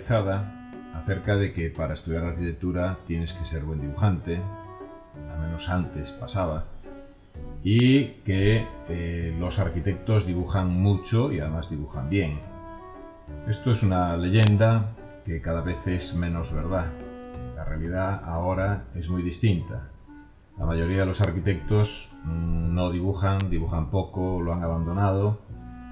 generalizada acerca de que para estudiar arquitectura tienes que ser buen dibujante, al menos antes pasaba, y que los arquitectos dibujan mucho y además dibujan bien. Esto es una leyenda que cada vez es menos verdad. La realidad ahora es muy distinta. La mayoría de los arquitectos no dibujan, dibujan poco, lo han abandonado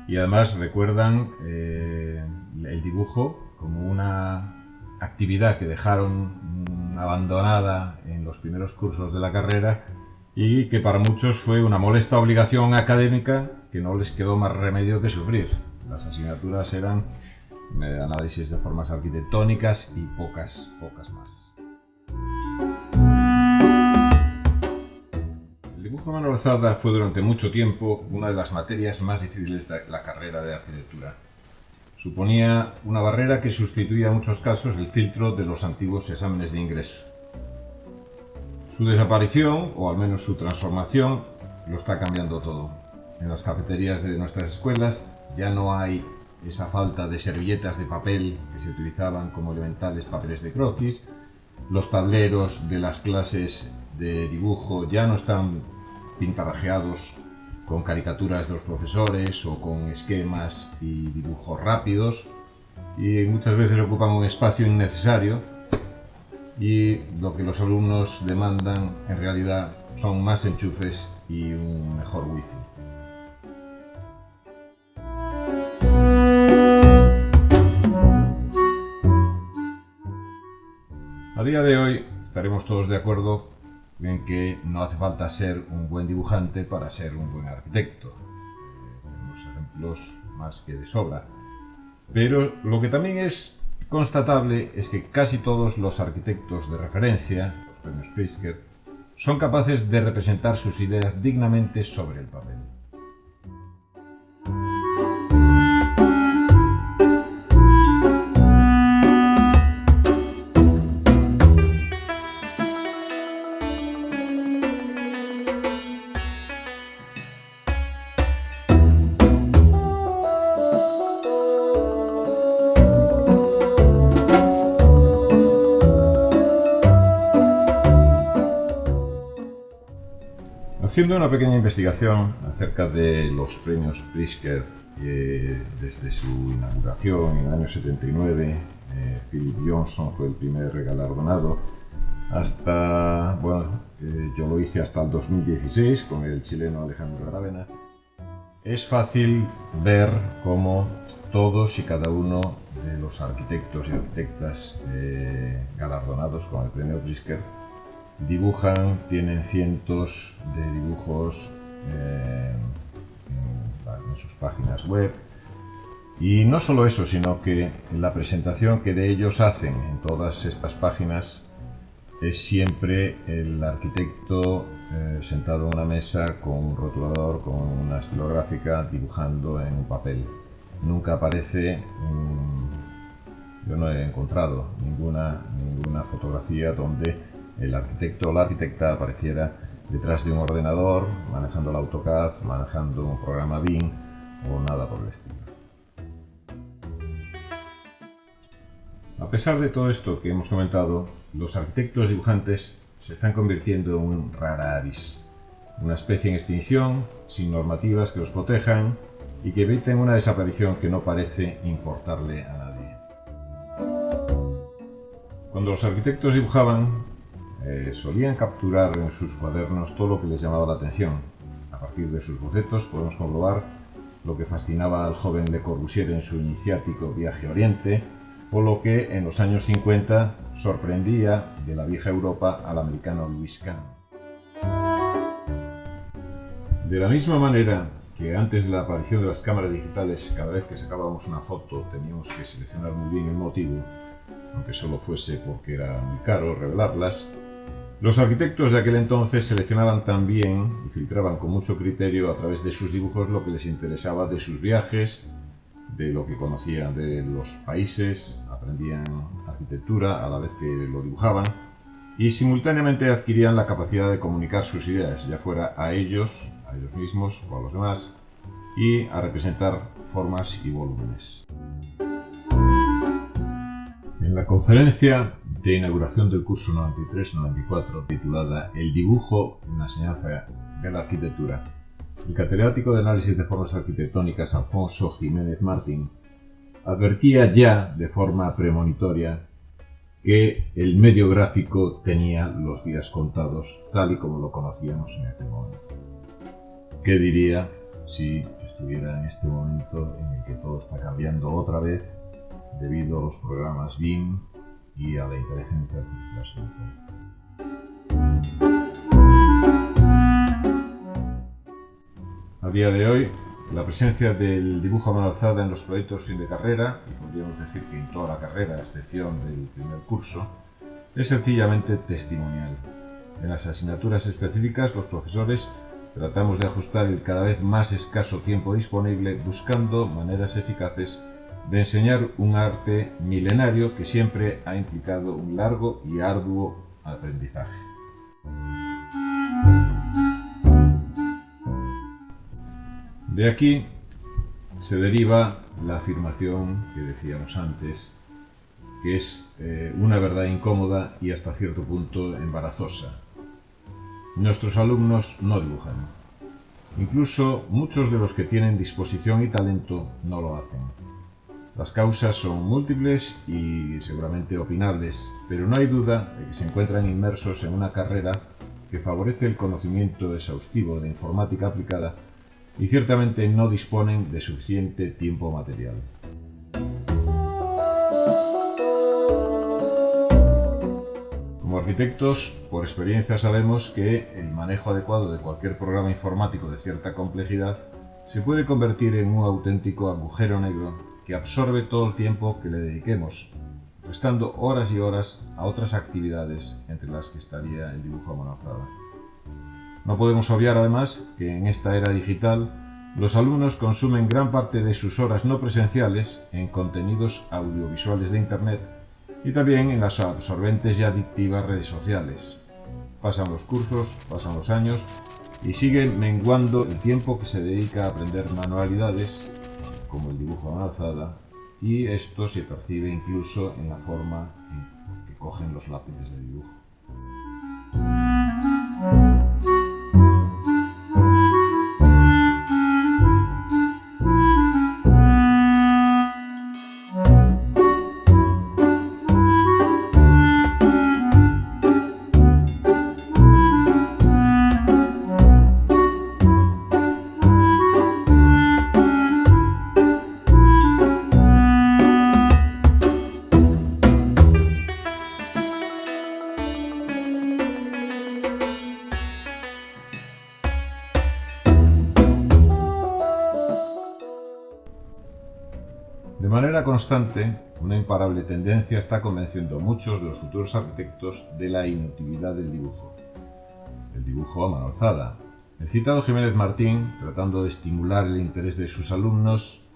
y además recuerdan el dibujo como una actividad que dejaron abandonada en los primeros cursos de la carrera y que para muchos fue una molesta obligación académica que no les quedó más remedio que sufrir. Las asignaturas eran análisis de formas arquitectónicas y pocas más. El dibujo a mano alzada fue durante mucho tiempo una de las materias más difíciles de la carrera de arquitectura. Suponía una barrera que sustituía en muchos casos el filtro de los antiguos exámenes de ingreso. Su desaparición, o al menos su transformación, lo está cambiando todo. En las cafeterías de nuestras escuelas ya no hay esa falta de servilletas de papel que se utilizaban como elementales papeles de croquis. Los tableros de las clases de dibujo ya no están pintarrajeados con caricaturas de los profesores o con esquemas y dibujos rápidos, y muchas veces ocupan un espacio innecesario, y lo que los alumnos demandan en realidad son más enchufes y un mejor wifi. A día de hoy estaremos todos de acuerdo en que no hace falta ser un buen dibujante para ser un buen arquitecto. Tenemos ejemplos más que de sobra. Pero lo que también es constatable es que casi todos los arquitectos de referencia, los premios Pritzker, son capaces de representar sus ideas dignamente sobre el papel. Haciendo una pequeña investigación acerca de los premios Pritzker desde su inauguración en el año 79, Philip Johnson fue el primer galardonado, hasta, yo lo hice hasta el 2016 con el chileno Alejandro Aravena. Es fácil ver cómo todos y cada uno de los arquitectos y arquitectas galardonados con el premio Pritzker dibujan, tienen cientos de dibujos en sus páginas web, y no solo eso, sino que la presentación que de ellos hacen en todas estas páginas es siempre el arquitecto sentado en una mesa con un rotulador, con una estilográfica, dibujando en un papel. Nunca aparece, yo no he encontrado ninguna fotografía donde el arquitecto o la arquitecta apareciera detrás de un ordenador, manejando el AutoCAD, manejando un programa BIM o nada por el estilo. A pesar de todo esto que hemos comentado, los arquitectos dibujantes se están convirtiendo en un rara avis, una especie en extinción, sin normativas que los protejan y que eviten una desaparición que no parece importarle a nadie. Cuando los arquitectos dibujaban, solían capturar en sus cuadernos todo lo que les llamaba la atención. A partir de sus bocetos podemos comprobar lo que fascinaba al joven Le Corbusier en su iniciático viaje a Oriente, o lo que en los años 50 sorprendía de la vieja Europa al americano Louis Kahn. De la misma manera que antes de la aparición de las cámaras digitales, cada vez que sacábamos una foto teníamos que seleccionar muy bien el motivo, aunque solo fuese porque era muy caro revelarlas, los arquitectos de aquel entonces seleccionaban también y filtraban con mucho criterio a través de sus dibujos lo que les interesaba de sus viajes, de lo que conocían de los países, aprendían arquitectura a la vez que lo dibujaban y simultáneamente adquirían la capacidad de comunicar sus ideas, ya fuera a ellos mismos o a los demás, y a representar formas y volúmenes. En la conferencia de inauguración del curso 93-94, titulada El dibujo en la enseñanza de la arquitectura, el catedrático de análisis de formas arquitectónicas Alfonso Jiménez Martín advertía ya de forma premonitoria que el medio gráfico tenía los días contados, tal y como lo conocíamos en este momento. ¿Qué diría si estuviera en este momento en el que todo está cambiando otra vez debido a los programas BIM y a la inteligencia artificial? A día de hoy, la presencia del dibujo a mano alzada en los proyectos fin de carrera, y podríamos decir que en toda la carrera, a excepción del primer curso, es sencillamente testimonial. En las asignaturas específicas, los profesores tratamos de ajustar el cada vez más escaso tiempo disponible buscando maneras eficaces de enseñar un arte milenario que siempre ha implicado un largo y arduo aprendizaje. De aquí se deriva la afirmación que decíamos antes, que es una verdad incómoda y hasta cierto punto embarazosa. Nuestros alumnos no dibujan. Incluso muchos de los que tienen disposición y talento no lo hacen. Las causas son múltiples y seguramente opinables, pero no hay duda de que se encuentran inmersos en una carrera que favorece el conocimiento exhaustivo de informática aplicada y ciertamente no disponen de suficiente tiempo material. Como arquitectos, por experiencia sabemos que el manejo adecuado de cualquier programa informático de cierta complejidad se puede convertir en un auténtico agujero negro que absorbe todo el tiempo que le dediquemos, restando horas y horas a otras actividades entre las que estaría el dibujo a mano alzada. No podemos obviar además que en esta era digital los alumnos consumen gran parte de sus horas no presenciales en contenidos audiovisuales de Internet y también en las absorbentes y adictivas redes sociales. Pasan los cursos, pasan los años y sigue menguando el tiempo que se dedica a aprender manualidades como el dibujo a mano alzada, y esto se percibe incluso en la forma en que cogen los lápices de dibujo. De manera constante, una imparable tendencia está convenciendo a muchos de los futuros arquitectos de la inutilidad del dibujo. El dibujo a mano alzada. El citado Jiménez Martín, tratando de estimular el interés de sus alumnos,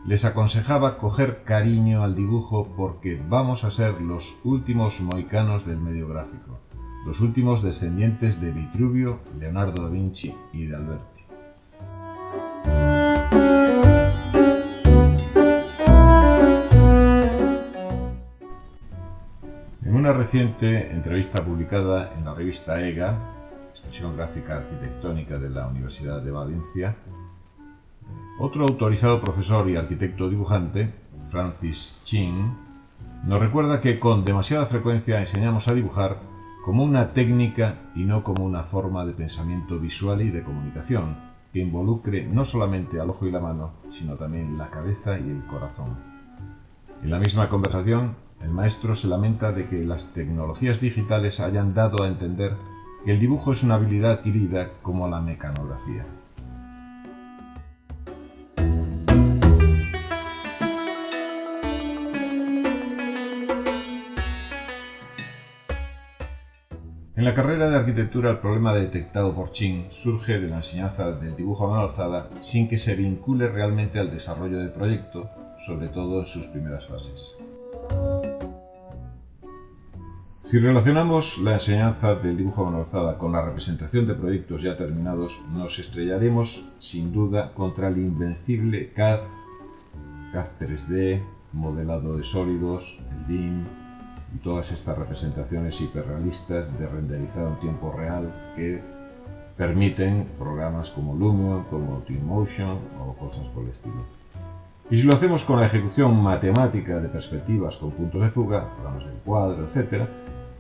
les aconsejaba coger cariño al dibujo porque vamos a ser los últimos mohicanos del medio gráfico, los últimos descendientes de Vitruvio, Leonardo da Vinci y de Alberti. En una reciente entrevista publicada en la revista EGA, Expresión Gráfica Arquitectónica de la Universidad de Valencia, otro autorizado profesor y arquitecto dibujante, Francis Chin, nos recuerda que con demasiada frecuencia enseñamos a dibujar como una técnica y no como una forma de pensamiento visual y de comunicación, que involucre no solamente al ojo y la mano, sino también la cabeza y el corazón. En la misma conversación, el maestro se lamenta de que las tecnologías digitales hayan dado a entender que el dibujo es una habilidad adquirida como la mecanografía. En la carrera de arquitectura, el problema detectado por Chin surge de la enseñanza del dibujo a mano alzada sin que se vincule realmente al desarrollo del proyecto, sobre todo en sus primeras fases. Si relacionamos la enseñanza del dibujo a mano alzada con la representación de proyectos ya terminados, nos estrellaremos sin duda contra el invencible CAD, CAD 3D, modelado de sólidos, el BIM, y todas estas representaciones hiperrealistas de renderizado en tiempo real que permiten programas como Lumion, como Twinmotion o cosas por el estilo. Y si lo hacemos con la ejecución matemática de perspectivas con puntos de fuga, programas de cuadro, etc.,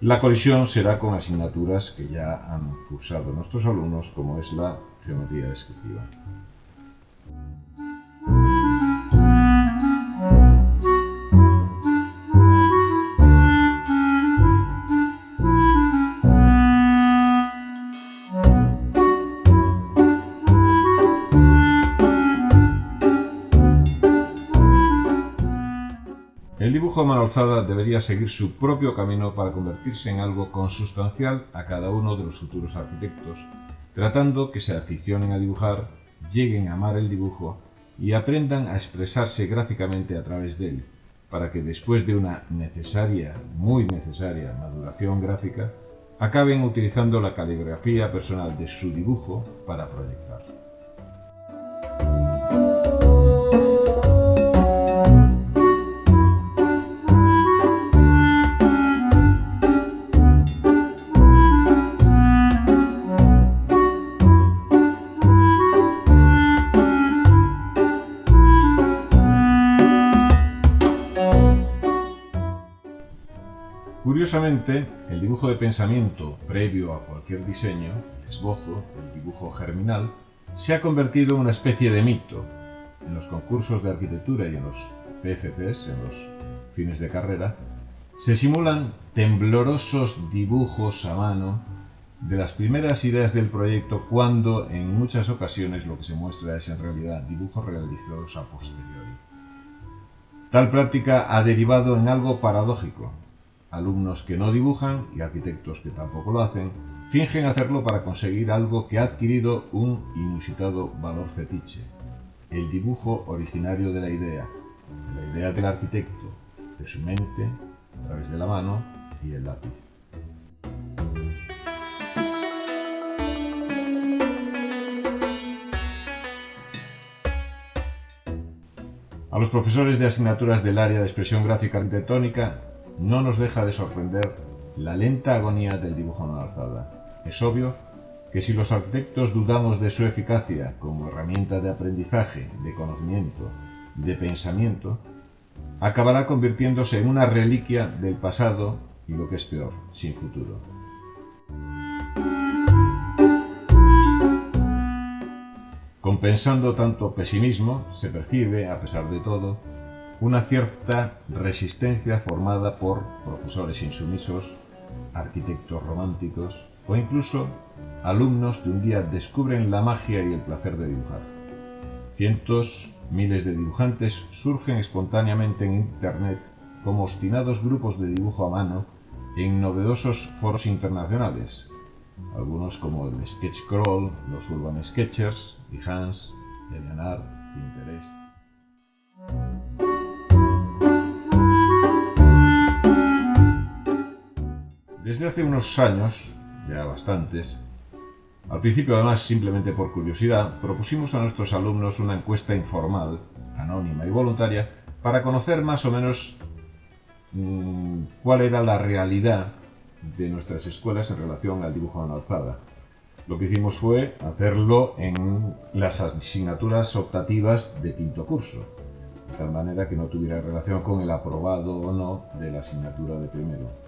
la colisión será con asignaturas que ya han cursado nuestros alumnos, como es la geometría descriptiva. El dibujo a mano alzada debería seguir su propio camino para convertirse en algo consustancial a cada uno de los futuros arquitectos, tratando que se aficionen a dibujar, lleguen a amar el dibujo y aprendan a expresarse gráficamente a través de él, para que después de una necesaria, muy necesaria maduración gráfica, acaben utilizando la caligrafía personal de su dibujo para proyectar. Curiosamente, el dibujo de pensamiento previo a cualquier diseño, el esbozo, el dibujo germinal, se ha convertido en una especie de mito. En los concursos de arquitectura y en los PFPs, en los fines de carrera, se simulan temblorosos dibujos a mano de las primeras ideas del proyecto, cuando en muchas ocasiones lo que se muestra es en realidad dibujos realizados a posteriori. Tal práctica ha derivado en algo paradójico. Alumnos que no dibujan y arquitectos que tampoco lo hacen, fingen hacerlo para conseguir algo que ha adquirido un inusitado valor fetiche: el dibujo originario de la idea del arquitecto, de su mente, a través de la mano y el lápiz. A los profesores de asignaturas del área de expresión gráfica arquitectónica no nos deja de sorprender la lenta agonía del dibujo a mano alzada. Es obvio que si los arquitectos dudamos de su eficacia como herramienta de aprendizaje, de conocimiento, de pensamiento, acabará convirtiéndose en una reliquia del pasado y, lo que es peor, sin futuro. Compensando tanto pesimismo, se percibe, a pesar de todo, una cierta resistencia formada por profesores insumisos, arquitectos románticos o incluso alumnos que un día descubren la magia y el placer de dibujar. Cientos, miles de dibujantes surgen espontáneamente en Internet como obstinados grupos de dibujo a mano en novedosos foros internacionales, algunos como el Sketchcrawl, los Urban Sketchers, Behance, DeviantArt, Pinterest. Desde hace unos años, ya bastantes, al principio además simplemente por curiosidad, propusimos a nuestros alumnos una encuesta informal, anónima y voluntaria, para conocer más o menos cuál era la realidad de nuestras escuelas en relación al dibujo a mano alzada. Lo que hicimos fue hacerlo en las asignaturas optativas de quinto curso, de tal manera que no tuviera relación con el aprobado o no de la asignatura de primero.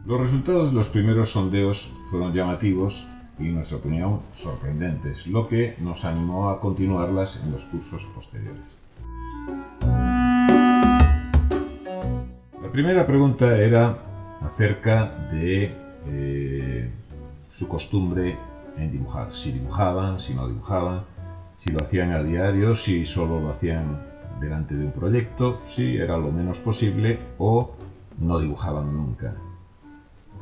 Los resultados de los primeros sondeos fueron llamativos y, en nuestra opinión, sorprendentes, lo que nos animó a continuarlas en los cursos posteriores. La primera pregunta era acerca de su costumbre en dibujar, si dibujaban, si no dibujaban, si lo hacían a diario, si solo lo hacían delante de un proyecto, si era lo menos posible o no dibujaban nunca.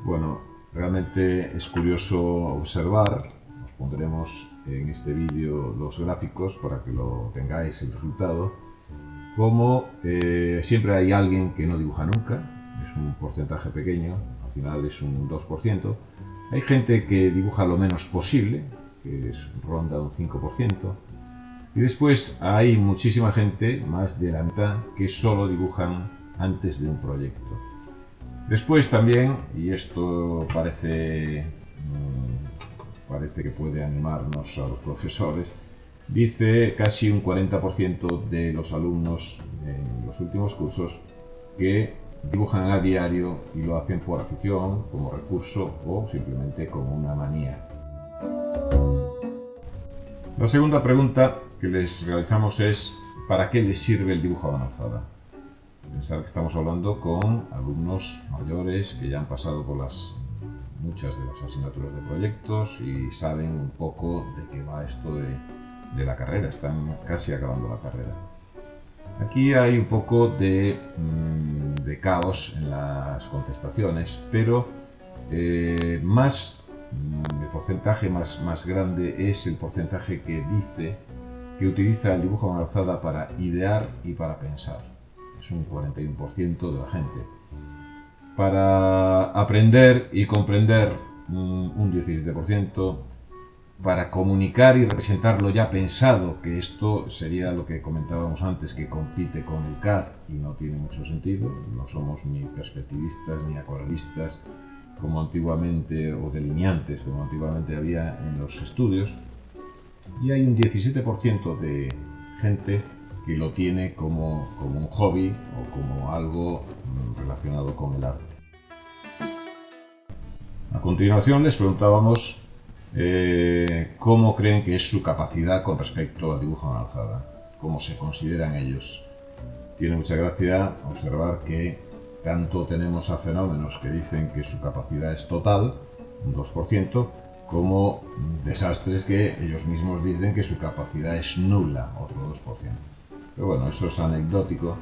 Bueno, realmente es curioso observar, os pondremos en este vídeo los gráficos para que lo tengáis el resultado, como siempre hay alguien que no dibuja nunca, es un porcentaje pequeño, al final es un 2%, hay gente que dibuja lo menos posible, que ronda un 5%, Y después hay muchísima gente, más de la mitad, que solo dibujan antes de un proyecto. Después también, y esto parece que puede animarnos a los profesores, dice casi un 40% de los alumnos en los últimos cursos que dibujan a diario y lo hacen por afición, como recurso o simplemente como una manía. La segunda pregunta que les realizamos es ¿para qué les sirve el dibujo a mano alzada? Pensar que estamos hablando con alumnos mayores que ya han pasado por muchas de las asignaturas de proyectos y saben un poco de qué va esto de la carrera, están casi acabando la carrera. Aquí hay un poco de caos en las contestaciones, pero el porcentaje más grande es el porcentaje que dice que utiliza el dibujo a mano alzada para idear y para pensar. Es un 41% de la gente. Para aprender y comprender, un 17%. Para comunicar y representar lo ya pensado, que esto sería lo que comentábamos antes, que compite con el CAD y no tiene mucho sentido. No somos ni perspectivistas ni acuarelistas como antiguamente, o delineantes como antiguamente había en los estudios. Y hay un 17% de gente que lo tiene como un hobby o como algo relacionado con el arte. A continuación les preguntábamos cómo creen que es su capacidad con respecto al dibujo a mano alzada, cómo se consideran ellos. Tiene mucha gracia observar que tanto tenemos a fenómenos que dicen que su capacidad es total, un 2%, como desastres que ellos mismos dicen que su capacidad es nula, otro 2%. Pero bueno, eso es anecdótico.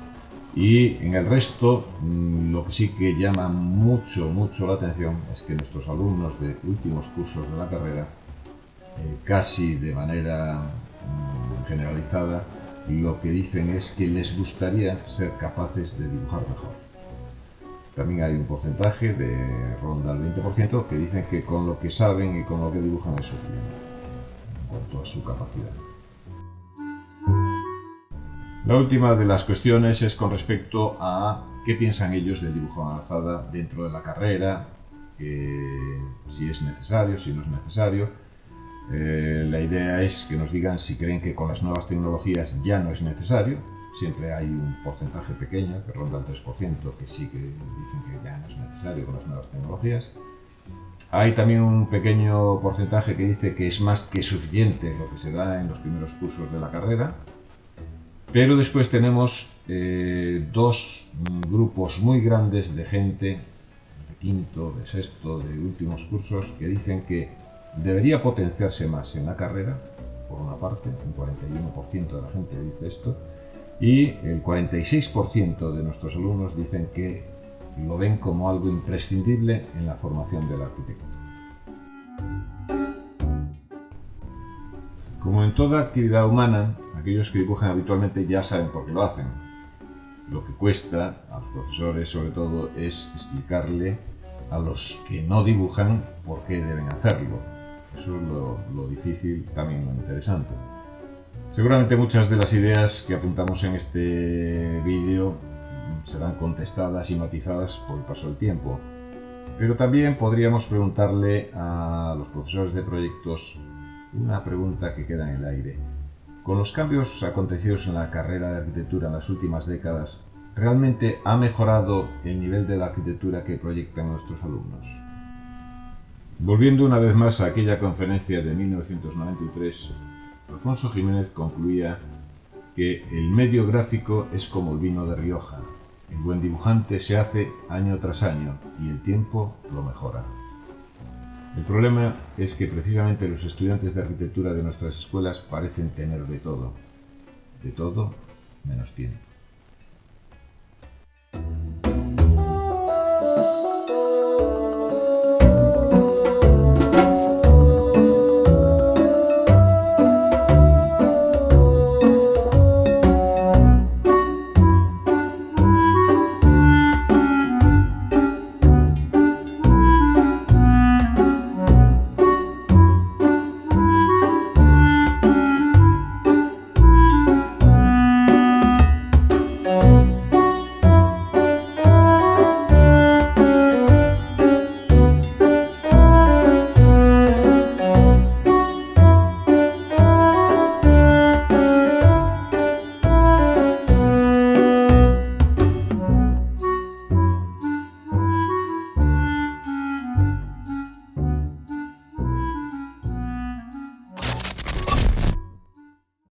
Y en el resto, lo que sí que llama mucho la atención es que nuestros alumnos de últimos cursos de la carrera, casi de manera generalizada, lo que dicen es que les gustaría ser capaces de dibujar mejor. También hay un porcentaje de ronda al 20% que dicen que con lo que saben y con lo que dibujan es suficiente en cuanto a su capacidad. La última de las cuestiones es con respecto a qué piensan ellos del dibujo a mano alzada dentro de la carrera, si es necesario, si no es necesario. La idea es que nos digan si creen que con las nuevas tecnologías ya no es necesario. Siempre hay un porcentaje pequeño, que ronda el 3%, que sí que dicen que ya no es necesario con las nuevas tecnologías. Hay también un pequeño porcentaje que dice que es más que suficiente lo que se da en los primeros cursos de la carrera. Pero después tenemos dos grupos muy grandes de gente, de quinto, de sexto, de últimos cursos, que dicen que debería potenciarse más en la carrera, por una parte, un 41% de la gente dice esto, y el 46% de nuestros alumnos dicen que lo ven como algo imprescindible en la formación del arquitecto. Como en toda actividad humana, aquellos que dibujan habitualmente ya saben por qué lo hacen. Lo que cuesta a los profesores, sobre todo, es explicarle a los que no dibujan por qué deben hacerlo. Eso es lo difícil, también lo interesante. Seguramente muchas de las ideas que apuntamos en este vídeo serán contestadas y matizadas por el paso del tiempo, pero también podríamos preguntarle a los profesores de proyectos una pregunta que queda en el aire. Con los cambios acontecidos en la carrera de arquitectura en las últimas décadas, ¿realmente ha mejorado el nivel de la arquitectura que proyectan nuestros alumnos? Volviendo una vez más a aquella conferencia de 1993, Alfonso Jiménez concluía que el medio gráfico es como el vino de Rioja. El buen dibujante se hace año tras año y el tiempo lo mejora. El problema es que precisamente los estudiantes de arquitectura de nuestras escuelas parecen tener de todo menos tiempo.